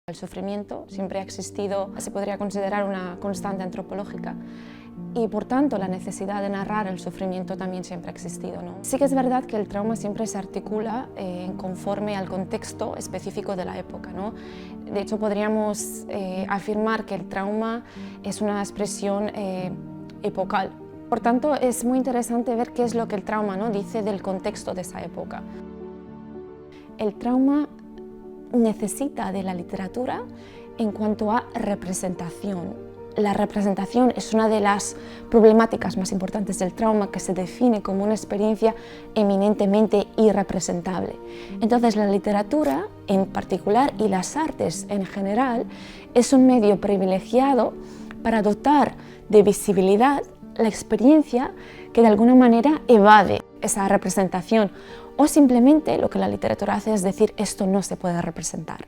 El sufrimiento siempre ha existido, se podría considerar una constante antropológica y por tanto la necesidad de narrar el sufrimiento también siempre ha existido, ¿no? Sí que es verdad que el trauma siempre se articula conforme al contexto específico de la época, ¿no? De hecho podríamos afirmar que el trauma es una expresión epocal. Por tanto es muy interesante ver qué es lo que el trauma, ¿no?, dice del contexto de esa época. El trauma necesita de la literatura en cuanto a representación. La representación es una de las problemáticas más importantes del trauma, que se define como una experiencia eminentemente irrepresentable. Entonces la literatura en particular y las artes en general es un medio privilegiado para dotar de visibilidad la experiencia que de alguna manera evade esa representación, o simplemente lo que la literatura hace es decir esto no se puede representar.